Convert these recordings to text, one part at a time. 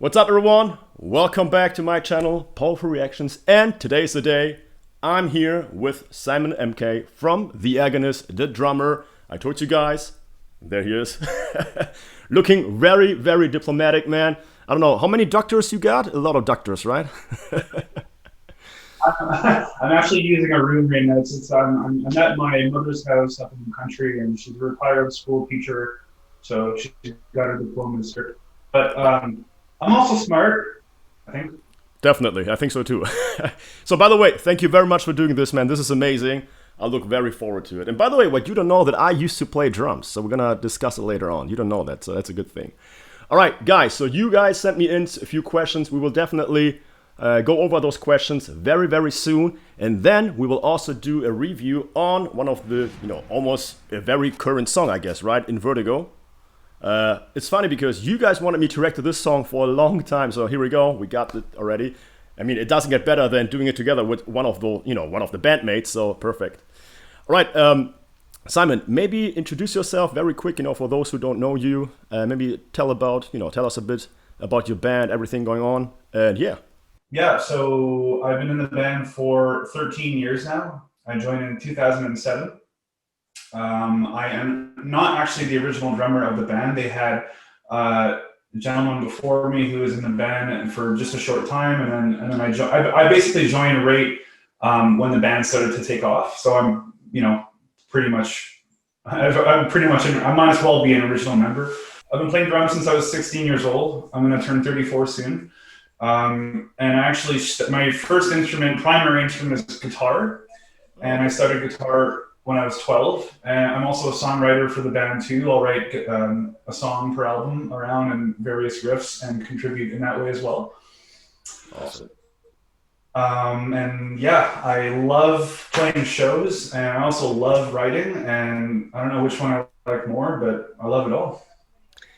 What's up, everyone? Welcome back to my channel, Powerful Reactions, and today's the day. I'm here with Simon Mckay from the Agonist, the drummer. I told you guys, there he is. Looking very, very diplomatic, man. I don't know, how many doctors you got? A lot of doctors, right? I'm actually using a room right now. I'm at my mother's house up in the country, and she's a retired school teacher, so she's got her diploma. But I'm also smart, I think. Definitely, I think so too. So by the way, thank you very much for doing this, man. This is amazing. I look very forward to it. And by the way, what you don't know that I used to play drums, so we're gonna discuss it later on. You don't know that, so that's a good thing. All right, guys, so you guys sent me in a few questions. We will definitely go over those questions very, very soon. And then we will also do a review on one of the, almost a very current song, I guess, right? In Vertigo. It's funny because you guys wanted me to react to this song for a long time, so here we go. We got it already. I mean, it doesn't get better than doing it together with one of the, one of the bandmates. So perfect. All right, Simon, maybe introduce yourself very quick. For those who don't know you, maybe tell us a bit about your band, everything going on, and yeah. Yeah, so I've been in the band for 13 years now. I joined in 2007. I am not actually the original drummer of the band. They had a gentleman before me who was in the band for just a short time, and then I basically joined right when the band started to take off. So I'm pretty much I might as well be an original member. I've been playing drums since I was 16 years old. I'm going to turn 34 soon. And actually, my first primary instrument is guitar, and I started guitar when I was 12. And I'm also a songwriter for the band too. I'll write a song per album around and various riffs and contribute in that way as well. Awesome. And yeah, I love playing shows, and I also love writing, and I don't know which one I like more, but I love it all.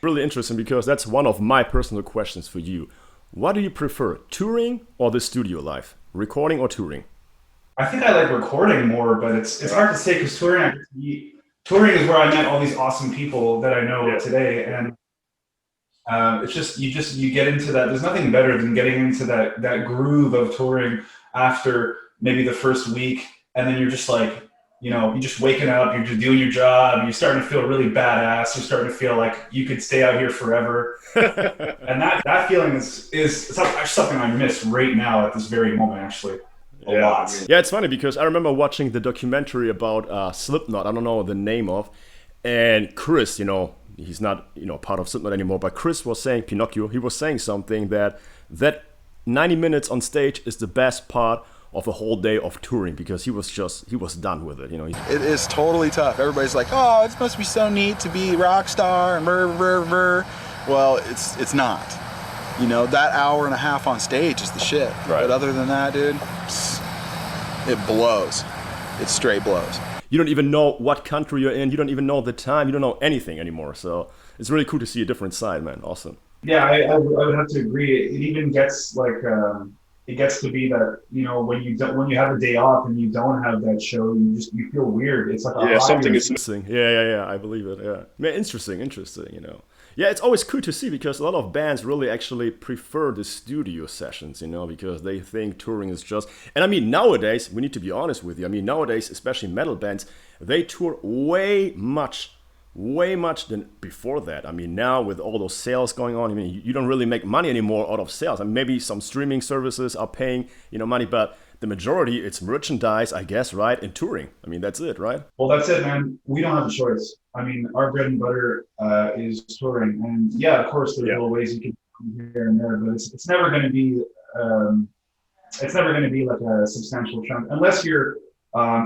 Really interesting, because that's one of my personal questions for you. What do you prefer, touring or the studio life? Recording or touring? I think I like recording more, but it's hard to say because touring is where I met all these awesome people that I know today, and it's just you get into that. There's nothing better than getting into that groove of touring after maybe the first week, and then you're just like, you're just waking up, you're just doing your job, you're starting to feel really badass, you're starting to feel like you could stay out here forever. And that feeling is something I miss right now at this very moment, actually. A lot. Yeah, it's funny because I remember watching the documentary about Slipknot, I don't know the name of, and Chris, he's not, part of Slipknot anymore, but Chris was saying, Pinocchio, he was saying something that 90 minutes on stage is the best part of a whole day of touring, because he was done with it, It is totally tough. Everybody's like, oh, it must be so neat to be rock star and brr. Well, it's not. That hour and a half on stage is the shit. Right. But other than that, dude, it blows. It straight blows. You don't even know what country you're in. You don't even know the time. You don't know anything anymore. So it's really cool to see a different side, man. Awesome. Yeah, I would have to agree. It even gets like it gets to be that when you have a day off and you don't have that show, you feel weird. It's like something is missing. Yeah. I believe it. Yeah, man, interesting. Yeah, it's always cool to see, because a lot of bands really actually prefer the studio sessions, because they think touring is just... And I mean, nowadays, we need to be honest with you. I mean, nowadays, especially metal bands, they tour way much than before that. I mean, now with all those sales going on, I mean, you don't really make money anymore out of sales. I mean, maybe some streaming services are paying, money, but the majority, it's merchandise, I guess, right? And touring. I mean, that's it, right? Well, that's it, man. We don't have a choice. I mean, our bread and butter is touring, and yeah, of course, there's little ways you can come here and there, but it's never going to be like a substantial chunk unless you're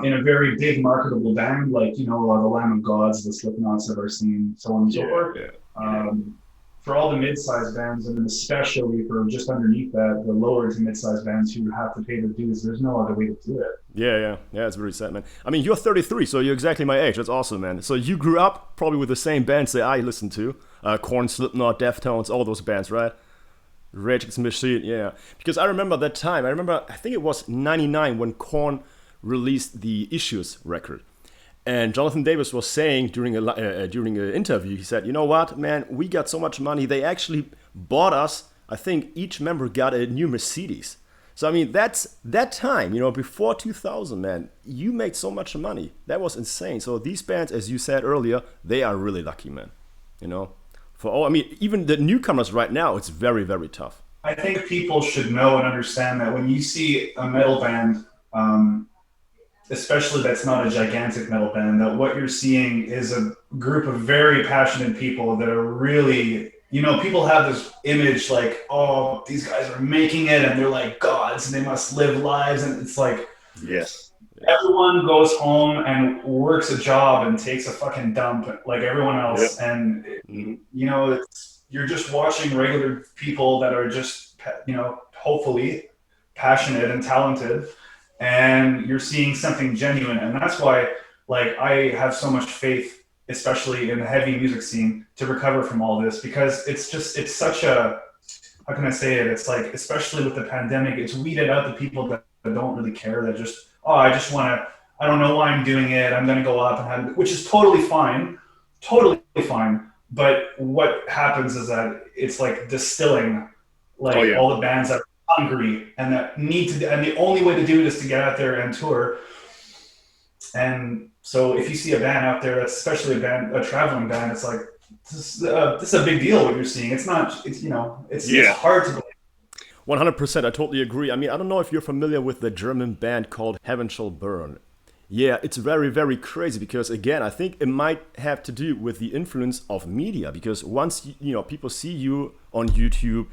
in a very big marketable band like the Lamb of Gods, the Slipknots of our scene, so on and so forth. For all the mid-sized bands, and especially for just underneath that, the lower to mid-sized bands who have to pay their dues, there's no other way to do it. Yeah, it's very sad, man. I mean, you're 33, so you're exactly my age. That's awesome, man. So you grew up probably with the same bands that I listened to. Korn, Slipknot, Deftones, all those bands, right? Rage Against the Machine, yeah. Because I remember that time. I think it was 99 when Korn released the Issues record. And Jonathan Davis was saying during an interview, he said, you know what, man, we got so much money, they actually bought us I think each member got a new Mercedes. So I mean, that's that time, before 2000, man. You made so much money. That was insane. So these bands, as you said earlier, they are really lucky, man. For all, I mean, even the newcomers right now, it's very, very tough. I think people should know and understand that when you see a metal band, especially that's not a gigantic metal band, that what you're seeing is a group of very passionate people that are really, people have this image like, oh, these guys are making it and they're like gods and they must live lives. And it's like, yes, everyone goes home and works a job and takes a fucking dump like everyone else. Yep. And, you're just watching regular people that are just, hopefully passionate and talented. And you're seeing something genuine. And that's why, like, I have so much faith, especially in the heavy music scene, to recover from all this, because it's such a, how can I say it? It's like, especially with the pandemic, it's weeded out the people that don't really care, that just, I don't know why I'm doing it. I'm going to go up and have, which is totally fine. But what happens is that it's like distilling, all the bands that are hungry and that need to, and the only way to do it is to get out there and tour. And so if you see a band out there, that's especially a traveling band, it's like, this is a big deal what you're seeing. It's not, it's hard to believe. 100%, I totally agree. I mean, I don't know if you're familiar with the German band called Heaven Shall Burn. Yeah, it's very, very crazy because, again, I think it might have to do with the influence of media, because once, people see you on YouTube,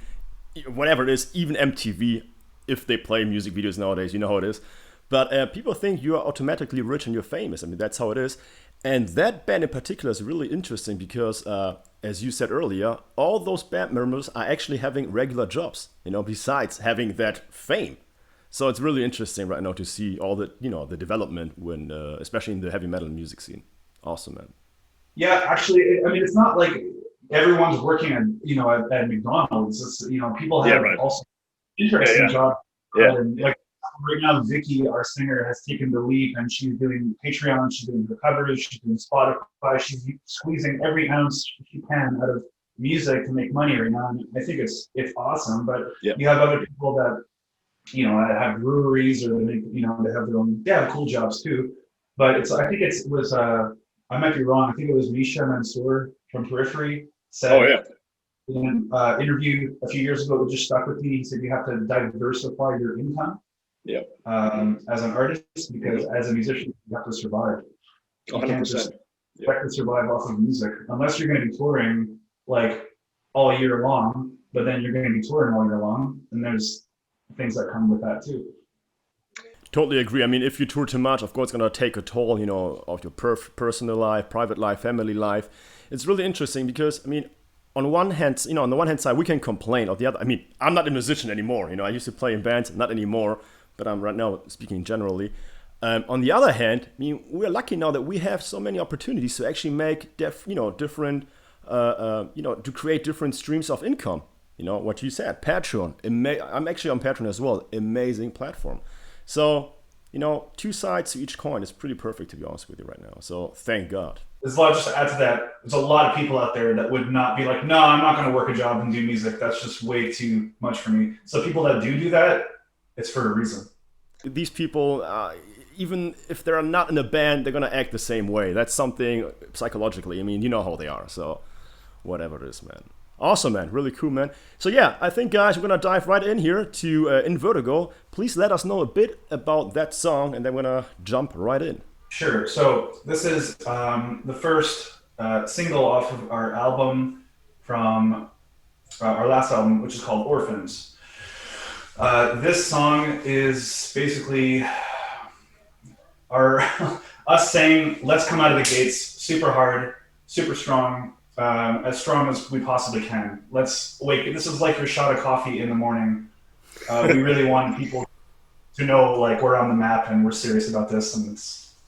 whatever it is, even MTV, if they play music videos nowadays, you know how it is. But people think you are automatically rich and you're famous. I mean, that's how it is. And that band in particular is really interesting because, as you said earlier, all those band members are actually having regular jobs, besides having that fame. So it's really interesting right now to see all the, the development when, especially in the heavy metal music scene. Awesome, man. Yeah, actually, I mean, it's not like everyone's working at McDonald's. It's, people have also interesting jobs. Yeah. And like right now, Vicky, our singer, has taken the leap and she's doing Patreon, she's doing her covers, she's doing Spotify, she's squeezing every ounce she can out of music to make money right now. And I think it's awesome. But you have other people that, have breweries or they have their own, cool jobs too. But I think it was, I might be wrong. I think it was Misha Mansour from Periphery said in an interview a few years ago, it just stuck with me. He said, you have to diversify your income as an artist, because as a musician, you have to survive. You 100%. can't just expect to survive off of music unless you're going to be touring like all year long, but then you're going to be touring all year long. And there's things that come with that too. Totally agree. I mean, if you tour too much, of course, it's going to take a toll, of your personal life, private life, family life. It's really interesting because, I mean, on one hand side, we can complain. On the other, I mean, I'm not a musician anymore. I used to play in bands, not anymore, but I'm right now speaking generally. On the other hand, I mean, we're lucky now that we have so many opportunities to actually make different, to create different streams of income. What you said, Patreon. I'm actually on Patreon as well. Amazing platform. So, two sides to each coin is pretty perfect, to be honest with you right now. So thank God. There's a lot, just to add to that, there's a lot of people out there that would not be like, no, I'm not going to work a job and do music. That's just way too much for me. So people that do that, it's for a reason. These people, even if they're not in a band, they're going to act the same way. That's something psychologically. I mean, you know how they are. So whatever it is, man. Awesome, man. Really cool, man. So yeah, I think, guys, we're going to dive right in here to In Vertigo. Please let us know a bit about that song, and then we're going to jump right in. Sure. So this is the first single off of our album from our last album, which is called Orphans. This song is basically us saying, let's come out of the gates super hard, super strong, as strong as we possibly can. Let's wake. This is like your shot of coffee in the morning. We really want people to know, like, we're on the map and we're serious about this. And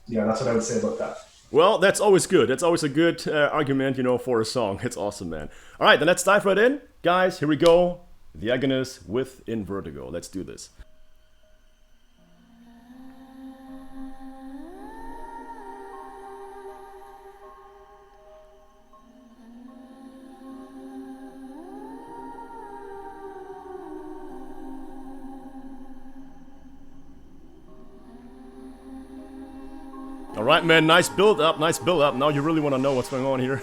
that's what I would say about that. Well, that's always good. That's always a good argument, for a song. It's awesome, man. All right, then let's dive right in. Guys, here we go. The Agonists with In Vertigo. Let's do this. All right, man. Nice build up. Nice build up. Now you really want to know what's going on here.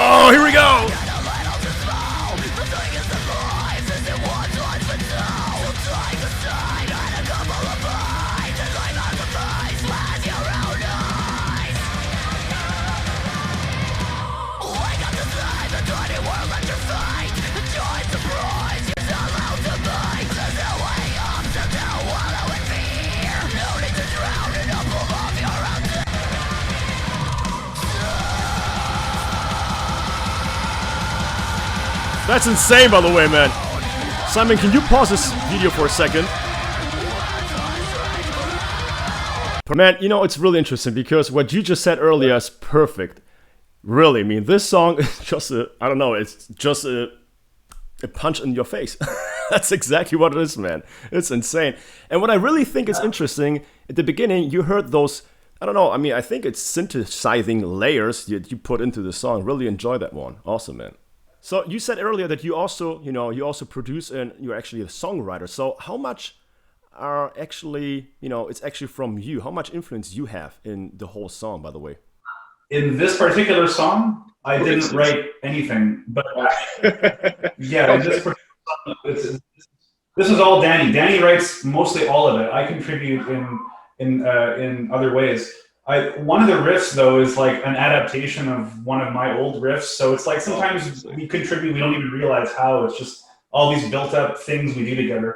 Oh, here we go! That's insane, by the way, man. Simon, can you pause this video for a second? Man, you know, it's really interesting because what you just said earlier is perfect. Really, I mean, this song is just I don't know, it's just a punch in your face. That's exactly what it is, man. It's insane. And what I really think is interesting, at the beginning, you heard those, I don't know, I mean, I think it's synthesizing layers that you put into the song. Really enjoy that one. Awesome, man. So you said earlier that you also, you also produce and you're actually a songwriter. So how much are actually, it's actually from you? How much influence you have in the whole song, by the way? In this particular song, I didn't write anything, but yeah, this is all Danny. Danny writes mostly all of it. I contribute in other ways. One of the riffs, though, is like an adaptation of one of my old riffs. So it's like sometimes we contribute, we don't even realize how. It's just all these built-up things we do together.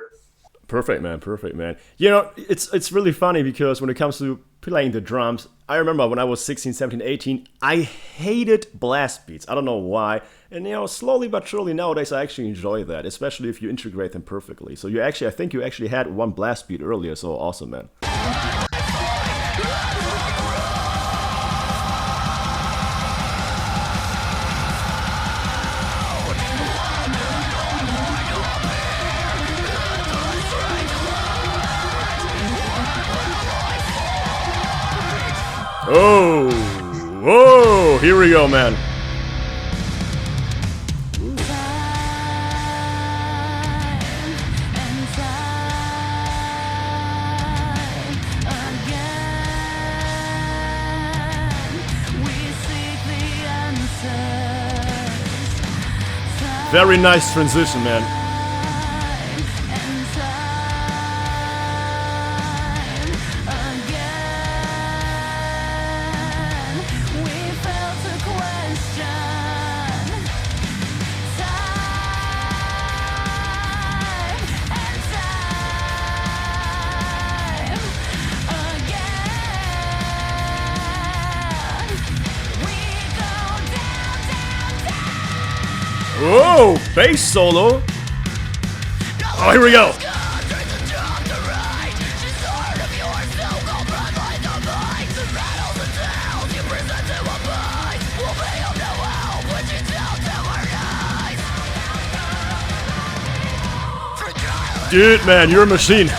Perfect, man. Perfect, man. You know, it's really funny because when it comes to playing the drums, I remember when I was 16, 17, 18, I hated blast beats. I don't know why. And, slowly but surely nowadays I actually enjoy that, especially if you integrate them perfectly. So I think you actually had one blast beat earlier. So awesome, man. Oh, whoa, here we go, man. Very nice transition, man. Whoa, bass solo. Oh, here we go. Dude, man, you're a machine.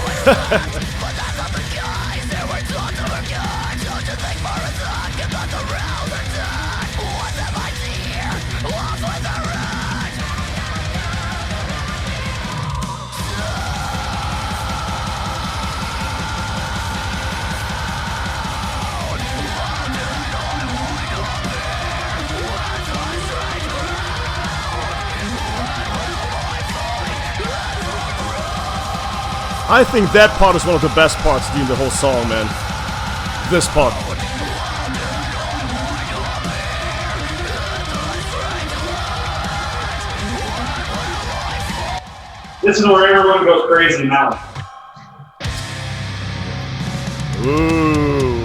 I think that part is one of the best parts in the whole song, man. This part. This is where everyone goes crazy now. Ooh.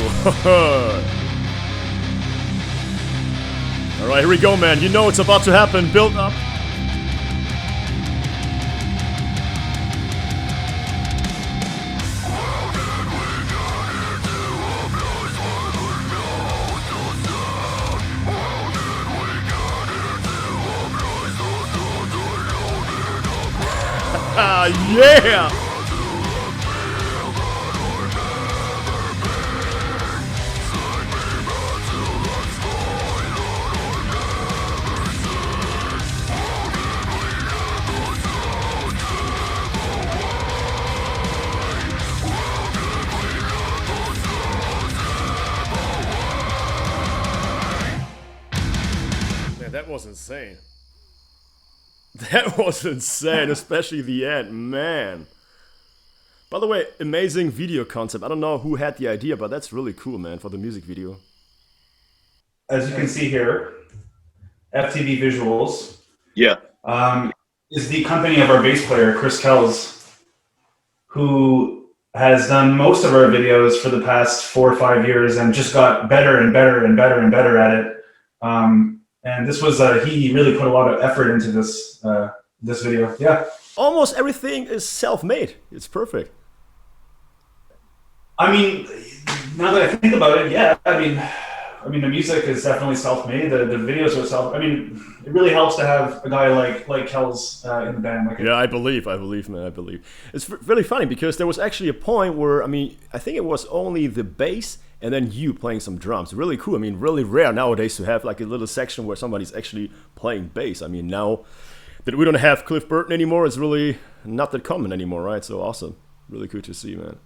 All right, here we go, man. You know it's about to happen. Build up. Yeah! Man, that was insane. That was insane, especially the end, man. By the way, amazing video concept. I don't know who had the idea, but that's really cool, man, for the music video. As you can see here, FTV Visuals. Yeah. Is the company of our bass player, Chris Kells, who has done most of our videos for the past 4 or 5 years and just got better and better and better and better at it. And this was, he really put a lot of effort into this this video. Yeah. Almost everything is self-made. It's perfect. I mean, now that I think about it, yeah. I mean, the music is definitely self-made. The videos are self. I mean, it really helps to have a guy like Kells in the band. Like, yeah, I believe, man, I believe. It's really funny because there was actually a point where, I mean, I think it was only the bass and then you playing some drums. Really cool. I mean, really rare nowadays to have like a little section where somebody's actually playing bass. I mean, now that we don't have Cliff Burton anymore, it's really not that common anymore, right? So awesome. Really cool to see, man.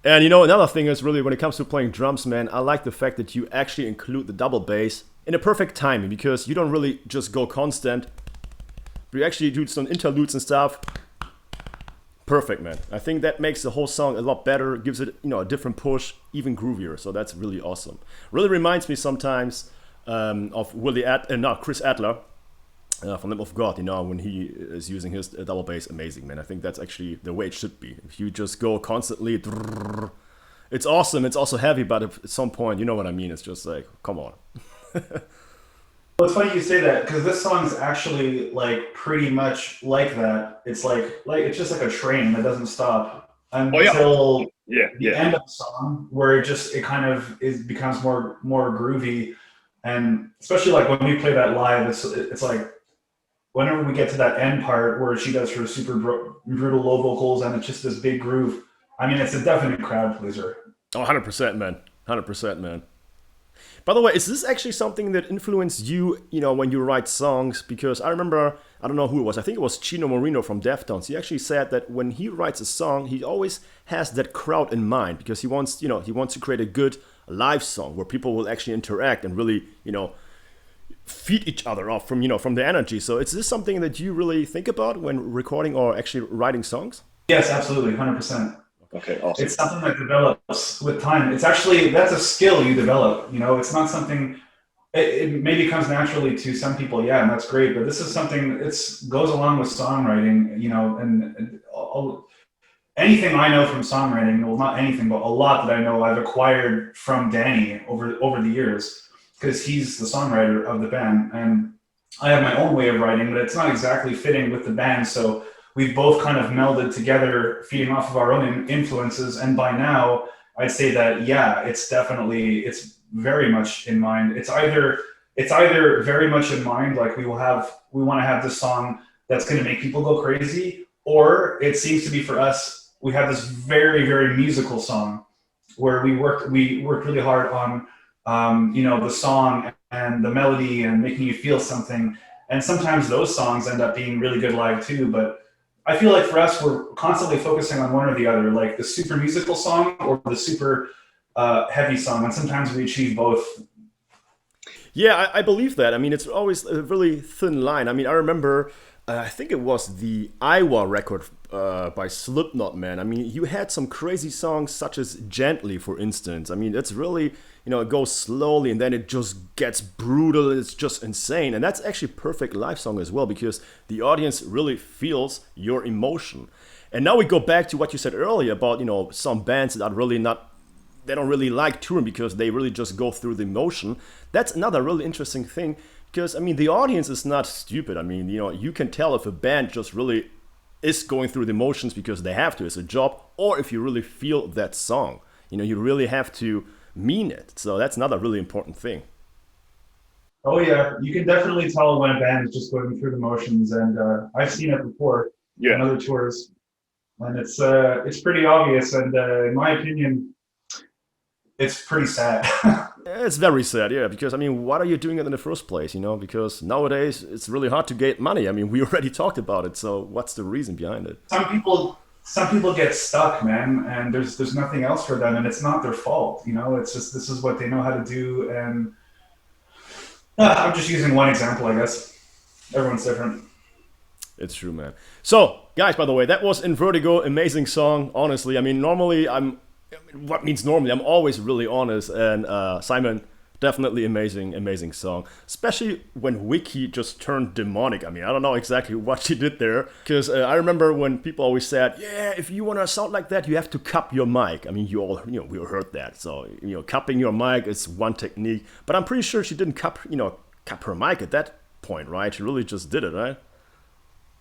And you know, another thing is really when it comes to playing drums, man, I like the fact that you actually include the double bass in a perfect timing because you don't really just go constant, but you actually do some interludes and stuff. Perfect, man. I think that makes the whole song a lot better, gives it, you know, a different push, even groovier. So that's really awesome. Really reminds me sometimes of Chris Adler from Lamb of God, you know, when he is using his double bass. Amazing, man. I think that's actually the way it should be. If you just go constantly, it's awesome. It's also heavy, but at some point, you know what I mean? It's just like, come on. Well, it's funny you say that because this song's actually like pretty much like that. It's like it's just like a train that doesn't stop until the end of the song, where it kind of becomes more groovy, and especially like when we play that live, it's like whenever we get to that end part where she does her super brutal low vocals and it's just this big groove. I mean, it's a definite crowd pleaser. Oh, 100%, man. 100%, man. By the way, is this actually something that influenced you, you know, when you write songs? Because I remember, I don't know who it was, I think it was Chino Moreno from Deftones. He actually said that when he writes a song, he always has that crowd in mind because he wants to create a good live song where people will actually interact and really, you know, feed each other off from the energy. So is this something that you really think about when recording or actually writing songs? Yes, absolutely, 100%. Okay, awesome. It's something that develops with time. It's actually, that's a skill you develop. You know, it's not something, it maybe comes naturally to some people, yeah, and that's great. But this is something, goes along with songwriting, you know, and anything I know from songwriting, well, not anything, but a lot that I know I've acquired from Danny over the years, because he's the songwriter of the band. And I have my own way of writing, but it's not exactly fitting with the band. So we've both kind of melded together, feeding off of our own influences. And by now, I'd say that, yeah, it's very much in mind. It's either very much in mind, like we want to have this song that's going to make people go crazy, or it seems to be for us, we have this very, very musical song where we worked really hard on, you know, the song and the melody and making you feel something. And sometimes those songs end up being really good live too, but I feel like for us, we're constantly focusing on one or the other, like the super musical song or the super heavy song. And sometimes we achieve both. Yeah, I believe that. I mean, it's always a really thin line. I mean, I remember, I think it was the Iowa record by Slipknot, man. I mean, you had some crazy songs such as Gently, for instance. I mean, it's really, you know, it goes slowly and then it just gets brutal. It's just insane. And that's actually a perfect live song as well because the audience really feels your emotion. And now we go back to what you said earlier about, you know, some bands that are really not they don't really like touring because they really just go through the motion. That's another really interesting thing because, I mean, the audience is not stupid. I mean, you can tell if a band just really is going through the motions because they have to, it's a job, or if you really feel that song. You really have to mean it. So that's another really important thing. Oh yeah, you can definitely tell when a band is just going through the motions, and I've seen it before on other tours, and it's pretty obvious. And in my opinion, it's pretty sad. It's very sad, yeah, because, I mean, what are you doing it in the first place, Because nowadays, it's really hard to get money. I mean, we already talked about it, so what's the reason behind it? Some people get stuck, man, and there's nothing else for them, and it's not their fault, It's just, this is what they know how to do, and I'm just using one example, I guess. Everyone's different. It's true, man. So, guys, by the way, that was in Vertigo, amazing song, honestly. I mean, normally what means normally? I'm always really honest, and Simon, definitely amazing song. Especially when Mckay just turned demonic. I mean, I don't know exactly what she did there, because I remember when people always said, yeah, if you want to sound like that, you have to cup your mic. I mean, we all heard that. So, cupping your mic is one technique, but I'm pretty sure she didn't cup her mic at that point, right? She really just did it, right?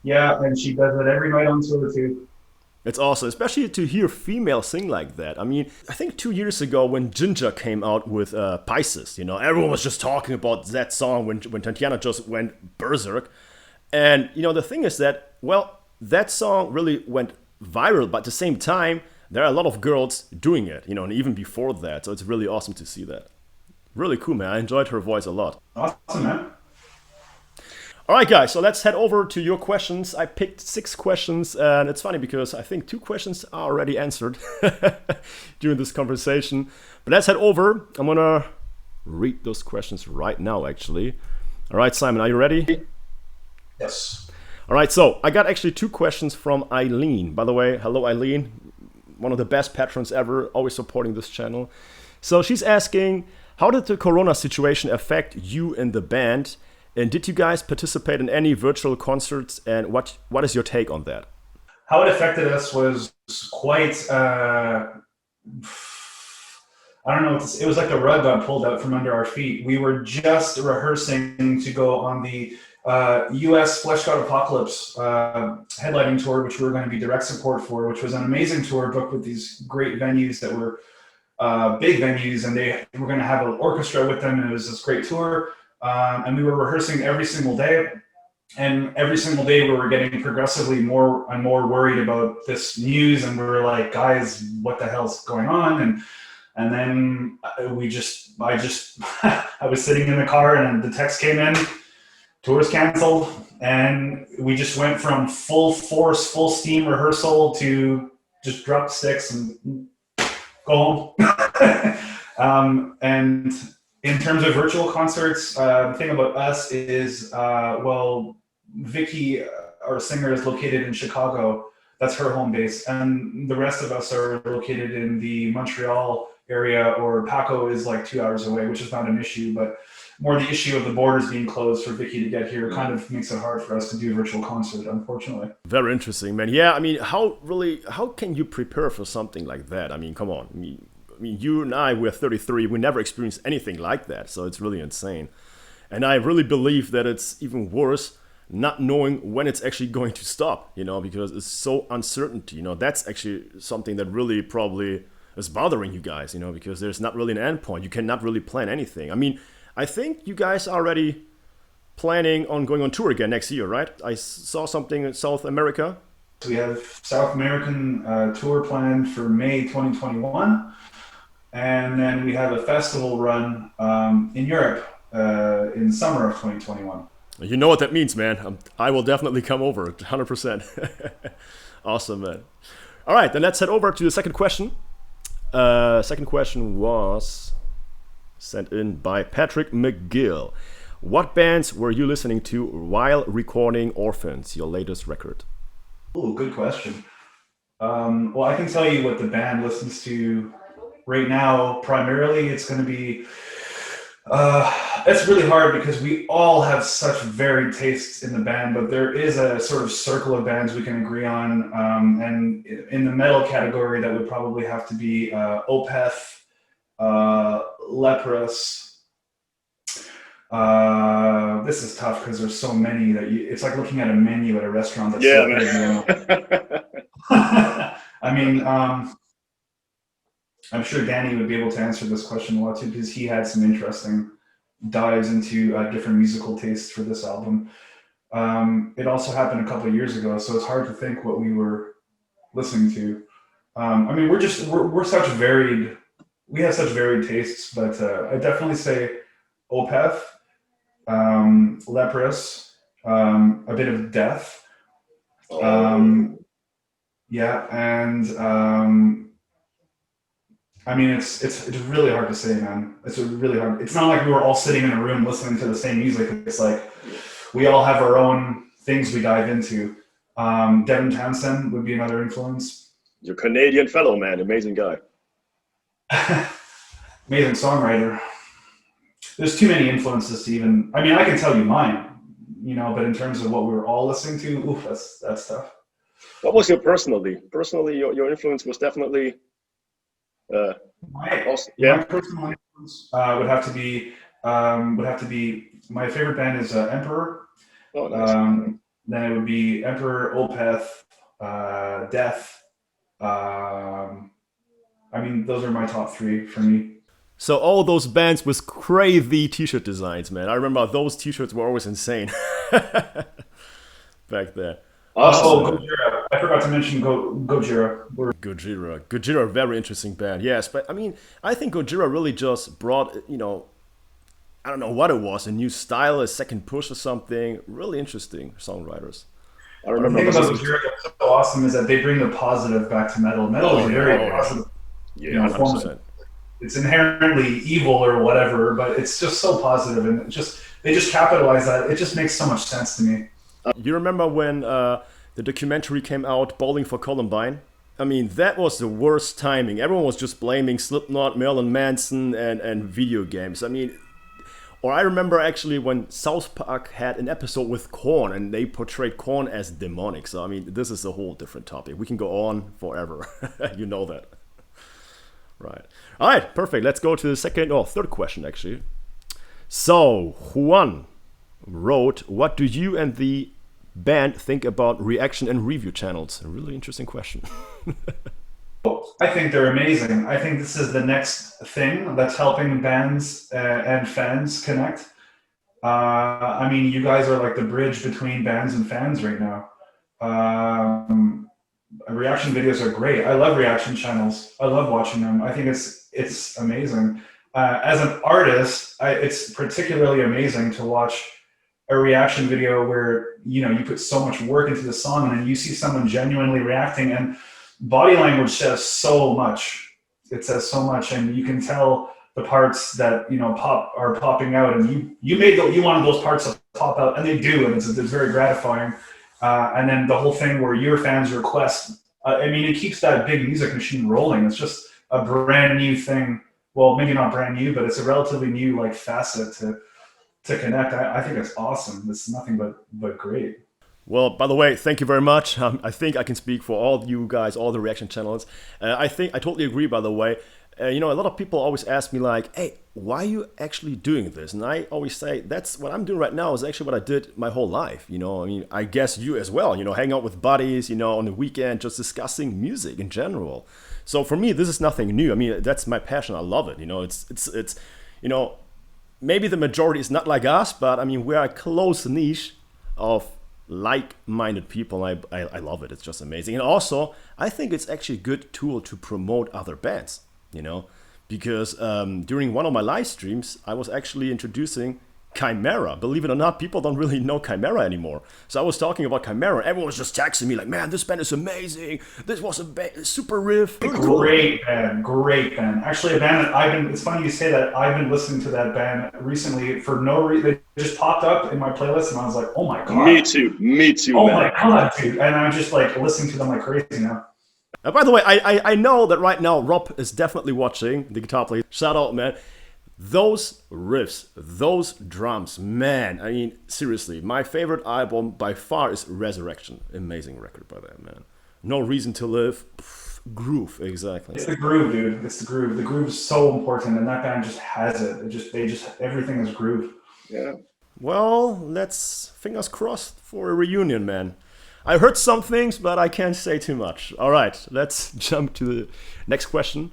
Yeah, and she does it every night on tour too. It's awesome, especially to hear female sing like that. I mean, I think 2 years ago when Ginger came out with Pisces, everyone was just talking about that song when Tatiana just went berserk. And, the thing is that, well, that song really went viral, but at the same time, there are a lot of girls doing it, and even before that. So it's really awesome to see that. Really cool, man. I enjoyed her voice a lot. Awesome, man. All right, guys, so let's head over to your questions. I picked 6 questions, and it's funny because I think 2 questions are already answered during this conversation. But let's head over. I'm going to read those questions right now, actually. All right, Simon, are you ready? Yes. All right, so I got actually 2 questions from Eileen. By the way, hello, Eileen. One of the best patrons ever, always supporting this channel. So she's asking, how did the corona situation affect you and the band? And did you guys participate in any virtual concerts? And what is your take on that? How it affected us was quite, I don't know, it was like a rug got pulled out from under our feet. We were just rehearsing to go on the US Flesh God Apocalypse headlining tour, which we were going to be direct support for, which was an amazing tour booked with these great venues that were big venues, and they were going to have an orchestra with them, and it was this great tour. And we were rehearsing every single day, and every single day we were getting progressively more and more worried about this news, and we were like, guys, what the hell's going on? And then I was sitting in the car, and the text came in, tour's canceled, and we just went from full force, full steam rehearsal to just drop sticks and go home. And in terms of virtual concerts, the thing about us is, Vicky, our singer, is located in Chicago. That's her home base. And the rest of us are located in the Montreal area, or Paco is like 2 hours away, which is not an issue, but more the issue of the borders being closed for Vicky to get here kind of makes it hard for us to do a virtual concert, unfortunately. Very interesting, man. Yeah, I mean, how can you prepare for something like that? I mean, come on. I mean, you and I, we're 33, we never experienced anything like that, so it's really insane. And I really believe that it's even worse not knowing when it's actually going to stop, because it's so uncertainty, that's actually something that really probably is bothering you guys, because there's not really an end point. You cannot really plan anything. I mean, I think you guys are already planning on going on tour again next year, right? I saw something in South America. We have South American tour planned for May 2021. And then we have a festival run in Europe in summer of 2021. You know what that means, man. I will definitely come over, 100%. Awesome, man. All right, then let's head over to the second question. Second question was sent in by Patrick McGill. What bands were you listening to while recording Orphans, your latest record? Oh, good question. Well, I can tell you what the band listens to right now. Primarily, it's going to be, it's really hard because we all have such varied tastes in the band, but there is a sort of circle of bands we can agree on. And in the metal category, that would probably have to be Opeth, Leprous. This is tough because there's so many that it's like looking at a menu at a restaurant that's so big. I mean, I'm sure Danny would be able to answer this question a lot too, because he had some interesting dives into different musical tastes for this album. It also happened a couple of years ago, so it's hard to think what we were listening to. I mean, we're such varied. We have such varied tastes, but I definitely say Opeth, Leprous, a bit of Death. Yeah, and I mean, it's really hard to say, man. It's really hard. It's not like we were all sitting in a room listening to the same music. It's like we all have our own things we dive into. Devin Townsend would be another influence. Your Canadian fellow, man, amazing guy. Amazing songwriter. There's too many influences to even. I mean, I can tell you mine, but in terms of what we were all listening to, oof, that's tough. What was your personally? Personally, your influence was definitely. My personal influence would have to be my favorite band is Emperor. Oh, nice. Then it would be Emperor, Opeth, Death. I mean, those are my top three for me. So all those bands with crazy t-shirt designs, man. I remember those t-shirts were always insane back there. Gojira. I forgot to mention Gojira. Gojira, very interesting band. Yes, but I mean, I think Gojira really just brought, I don't know what it was, a new style, a second push or something. Really interesting songwriters. I remember. The thing about Gojira that's so awesome is that they bring the positive back to metal. Metal is very positive. Yeah, 100%. It's inherently evil or whatever, but it's just so positive, and they just capitalize that. It just makes so much sense to me. You remember when the documentary came out, Bowling for Columbine? I mean, that was the worst timing. Everyone was just blaming Slipknot, Marilyn Manson, and video games. I mean, or I remember actually when South Park had an episode with Korn, and they portrayed Korn as demonic. So, I mean, this is a whole different topic. We can go on forever. You know that. Right. All right, perfect. Let's go to the third question, actually. So, Juan wrote, what do you and the band think about reaction and review channels? A really interesting question. I think they're amazing. I think this is the next thing that's helping bands and fans connect. I mean, you guys are like the bridge between bands and fans right now. Reaction videos are great. I love reaction channels. I love watching them. I think it's amazing. As an artist, it's particularly amazing to watch a reaction video where you put so much work into the song and then you see someone genuinely reacting, and body language says so much. It says so much, and you can tell the parts that are popping out, and you wanted those parts to pop out, and they do, and it's very gratifying. And then the whole thing where your fans request, it keeps that big music machine rolling. It's just a brand new thing. Well, maybe not brand new, but it's a relatively new facet to connect. I think it's awesome. It's nothing but great. Well, by the way, thank you very much. I think I can speak for all you guys, all the reaction channels. I think I totally agree, by the way. A lot of people always ask me like, hey, why are you actually doing this? And I always say, that's what I'm doing right now is actually what I did my whole life. I guess you as well, hang out with buddies, on the weekend, just discussing music in general. So for me, this is nothing new. I mean, that's my passion. I love it. It's maybe the majority is not like us, but I mean, we're a close niche of like-minded people. I love it. It's just amazing. And also, I think it's actually a good tool to promote other bands. Because during one of my live streams, I was actually introducing Chimera. Believe it or not, people don't really know Chimera anymore. So I was talking about Chimera. Everyone was just texting me like, man, this band is amazing. This was a super riff. Great band. Actually, a band that it's funny you say that. I've been listening to that band recently for no reason. They just popped up in my playlist and I was like, oh my God. Me too. Oh my God, dude. And I'm just listening to them like crazy now. By the way, I know that right now Rob is definitely watching, the guitar player. Shout out, man. Those riffs, those drums, man. I mean, seriously, my favorite album by far is Resurrection. Amazing record by that, man. No Reason to Live. Groove, exactly. It's the groove, dude. It's the groove. The groove is so important, and that band just has it. Everything is groove. Yeah. Well, let's fingers crossed for a reunion, man. I heard some things, but I can't say too much. All right, let's jump to the next question.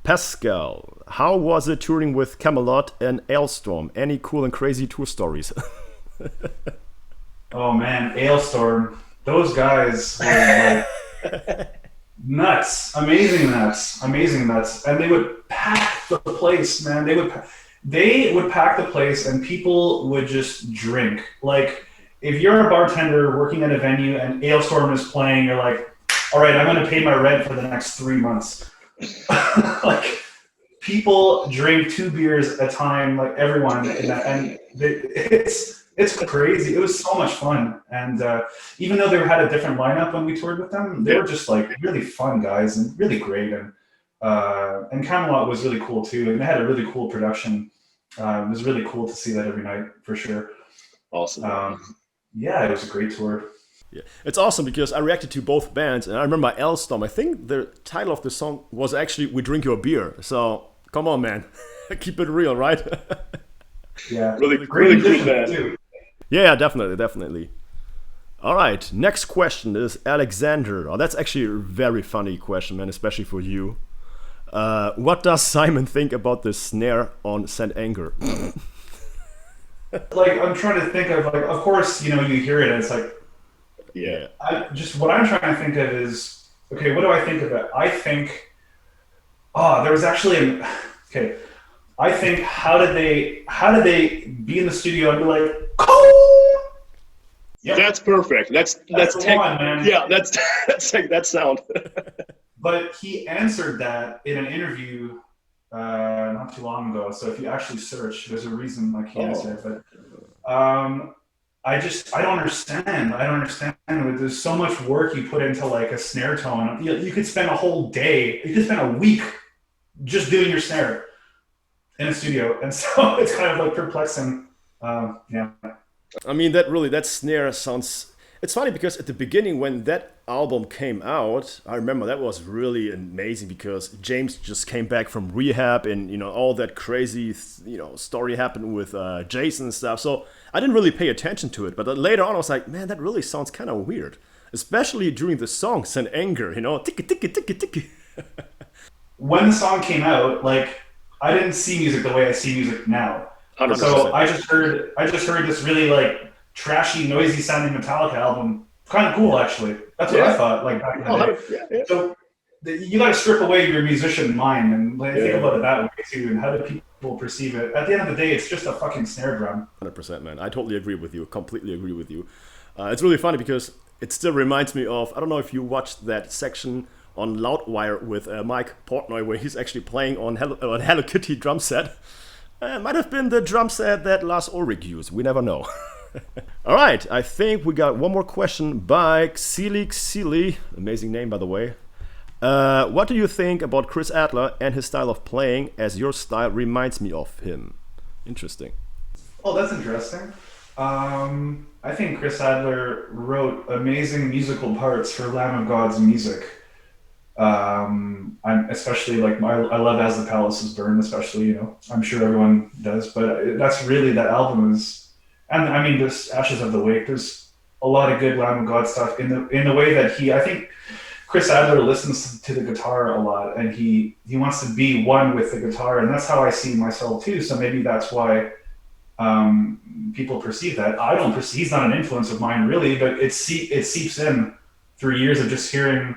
Pascal, how was it touring with Camelot and Alestorm? Any cool and crazy tour stories? Oh man, Alestorm. Those guys were like nuts, amazing nuts, and they would pack the place, man. They would pack the place, and people would just drink. Like, if you're a bartender working at a venue and Alestorm is playing, you're like, all right, I'm going to pay my rent for the next 3 months. Like, people drink 2 beers at a time, like everyone, it's crazy. It was so much fun, and even though they had a different lineup when we toured with them, they were just like really fun guys and really great. And Camelot was really cool too, and they had a really cool production. It was really cool to see that every night for sure. Awesome. Yeah, it was a great tour. Yeah, it's awesome because I reacted to both bands, and I remember Alestorm. I think the title of the song was actually "We Drink Your Beer." So come on, man, keep it real, right? Yeah, really cool band too. Yeah, definitely. All right, next question is Alexander. Oh, that's actually a very funny question, man, especially for you. What does Simon think about the snare on St. Anger? Like, I'm trying to think of, like, of course, you hear it and it's like, yeah. What I'm trying to think of is, okay, what do I think of it? I think, there was actually I think, how did they be in the studio and be like, oh! Yep. That's perfect. That's the one, man. Yeah, that's that sound. But he answered that in an interview not too long ago. So if you actually search, there's a reason like he answered. But I don't understand. There's so much work you put into like a snare tone. You could spend a whole day. You could spend a week just doing your snare in a studio, and so it's kind of like perplexing. Yeah. I mean, that snare sounds. It's funny because at the beginning when that album came out, I remember that was really amazing because James just came back from rehab and all that crazy story happened with Jason and stuff. So I didn't really pay attention to it, but later on I was like, man, that really sounds kind of weird, especially during the song "St. Anger." Tiki tiki tiki tiki. When the song came out, like, I didn't see music the way I see music now. 100%. So I just heard this really like trashy, noisy sounding Metallica album. Kind of cool, actually. That's what I thought, like, back in the day. Yeah. So you got to strip away your musician mind and think about it that way too. And how do people perceive it? At the end of the day, it's just a fucking snare drum. 100%, man. I totally agree with you. Completely agree with you. It's really funny because it still reminds me of, I don't know if you watched that section on Loudwire with Mike Portnoy where he's actually playing on Hello Kitty drum set. Might have been the drum set that Lars Ulrich used. We never know. All right, I think we got one more question by Xili. Amazing name, by the way. What do you think about Chris Adler and his style of playing, as your style reminds me of him? Interesting. Oh, that's interesting. I think Chris Adler wrote amazing musical parts for Lamb of God's music. I'm especially like I love As the Palaces Burn, especially, I'm sure everyone does, but that's really, that album is, and I mean, this Ashes of the Wake, there's a lot of good Lamb of God stuff in the way that I think Chris Adler listens to the guitar a lot, and he wants to be one with the guitar, and that's how I see myself too. So maybe that's why people perceive that. I don't perceive, he's not an influence of mine really, but it seeps in through years of just hearing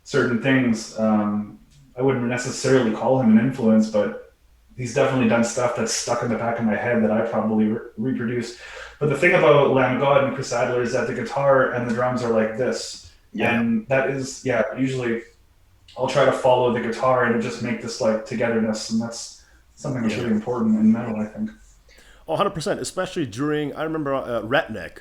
certain things. I wouldn't necessarily call him an influence, but he's definitely done stuff that's stuck in the back of my head that I probably reproduce. But the thing about Lamb of God and Chris Adler is that the guitar and the drums are like this. Yeah. And that is, usually I'll try to follow the guitar and just make this like togetherness. And that's something that's really important in metal, I think. Oh, 100%, especially during, I remember Redneck.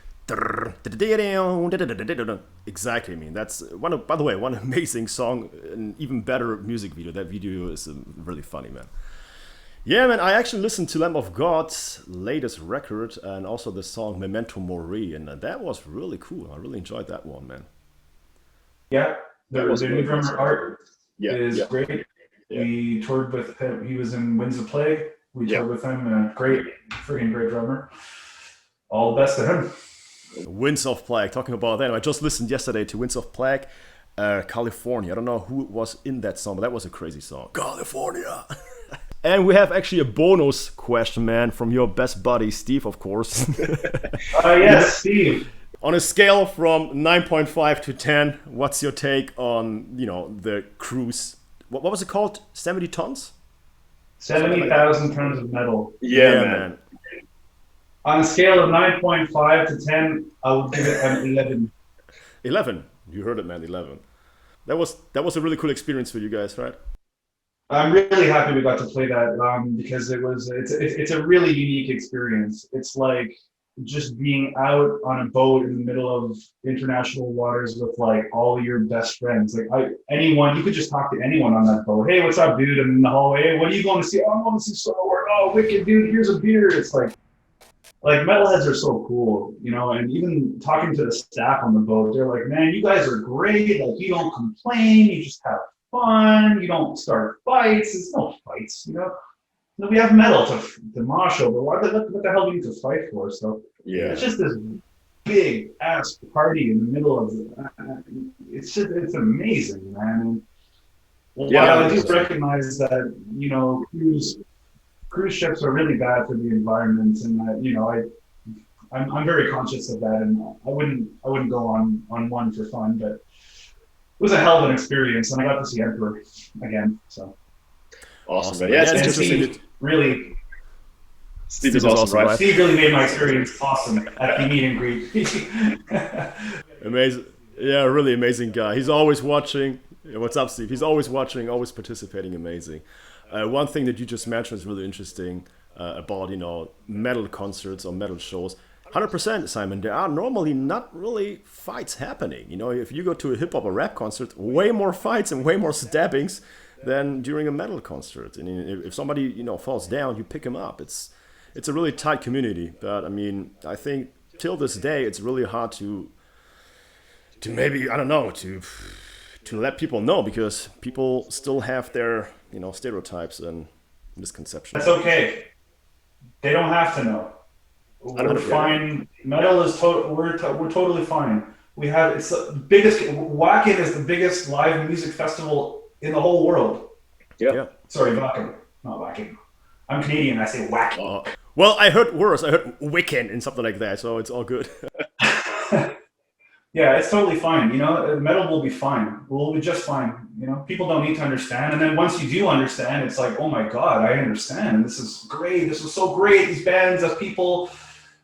Exactly. I mean, that's by the way, one amazing song, an even better music video. That video is really funny, man. Yeah, man, I actually listened to Lamb of God's latest record and also the song Memento Mori, and that was really cool. I really enjoyed that one, man. Yeah, The new drummer Art is great. Yeah. We toured with him. He was in Winds of Plague. We toured with him. Freaking great drummer. All the best to him. Winds of Plague. Talking about that, I just listened yesterday to Winds of Plague, California. I don't know who was in that song, but that was a crazy song. California. And we have actually a bonus question, man, from your best buddy, Steve, of course. Yes, Steve. On a scale from 9.5 to 10, what's your take on, the cruise? What was it called? 70 tons? 70,000 tons of metal. Yeah, man. On a scale of 9.5 to 10, I would give it an 11. 11. You heard it, man. 11. That was a really cool experience for you guys, right? I'm really happy we got to play that because it's a really unique experience. It's like just being out on a boat in the middle of international waters with like all your best friends. Like you could just talk to anyone on that boat. Hey, what's up, dude? And in the hallway, hey, what are you going to see? Oh, I'm going to see Solar. Oh, wicked, dude. Here's a beer. It's like metalheads are so cool, and even talking to the staff on the boat, they're like, man, you guys are great. Like, you don't complain. You just have fun. You don't start fights. There's no fights, We have metal to mosh over. What the hell do we need to fight for? So it's just this big ass party in the middle of it's amazing, man. While I do recognize that, cruise ships are really bad for the environment, and that, I'm very conscious of that, and I wouldn't go on one for fun, but it was a hell of an experience, and I got to see Emperor again. So awesome. Yeah, it's interesting. Steve is awesome, right? Steve really made my experience awesome at the meet and greet. Amazing. Yeah, really amazing guy. He's always watching. What's up, Steve? He's always watching, always participating. Amazing. One thing that you just mentioned is really interesting about, metal concerts or metal shows. 100%, Simon. There are normally not really fights happening. If you go to a hip hop or rap concert, way more fights and way more stabbings than during a metal concert. And if somebody, falls down, you pick him up. It's a really tight community. But I think till this day, it's really hard to maybe, I don't know, to let people know, because people still have their, stereotypes and misconceptions. That's okay. They don't have to know. We're fine. Metal is we're totally fine. It's the biggest. Wacken is the biggest live music festival in the whole world. Yeah. Sorry, Wacken, not Wacken. I'm Canadian. I say Wacken. Well, I heard worse. I heard Wiccan and something like that. So it's all good. Yeah, it's totally fine. Metal will be fine. We'll be just fine. People don't need to understand. And then once you do understand, it's like, oh my God, I understand. This is great. This was so great. These bands of people,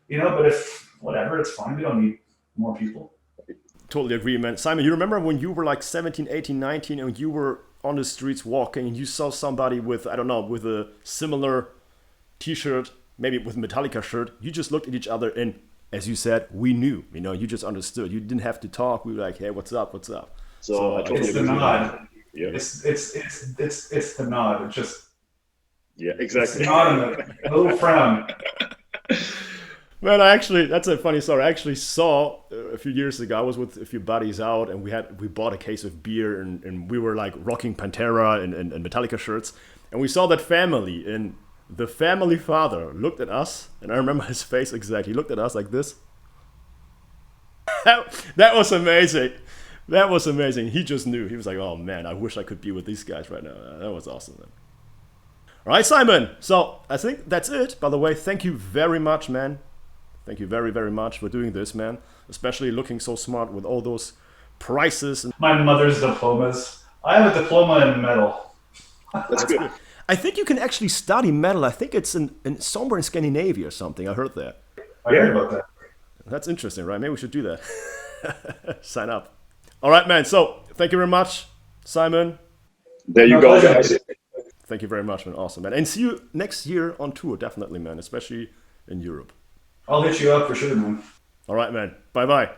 but if whatever, it's fine. We don't need more people. Totally agree, man. Simon, you remember when you were like 17, 18, 19 and you were on the streets walking and you saw somebody with, I don't know, with a similar t-shirt, maybe with a Metallica shirt, you just looked at each other and, as you said, we knew, you just understood. You didn't have to talk. We were like, hey, what's up? So I totally it's the nod. Yeah. It's the nod. It's just exactly. It's the nod and the little frown. Man, that's a funny story. I actually saw a few years ago, I was with a few buddies out and we bought a case of beer and we were like rocking Pantera and Metallica shirts. And we saw that family, and the family father looked at us, and I remember his face exactly. He looked at us like this. That was amazing. That was amazing. He just knew. He was like, oh man, I wish I could be with these guys right now. That was awesome, man. All right, Simon. So I think that's it. By the way, thank you very much, man. Thank you very, very much for doing this, man. Especially looking so smart with all those prices. My mother's diplomas. I have a diploma in metal. That's good. I think you can actually study metal. I think it's in somewhere in Scandinavia or something. I heard that. I heard about that. That's interesting, right? Maybe we should do that. Sign up. All right, man. So thank you very much, Simon. There you go, guys. Thank you very much, man. Awesome, man. And see you next year on tour, definitely, man. Especially in Europe. I'll hit you up for sure, man. All right, man. Bye-bye.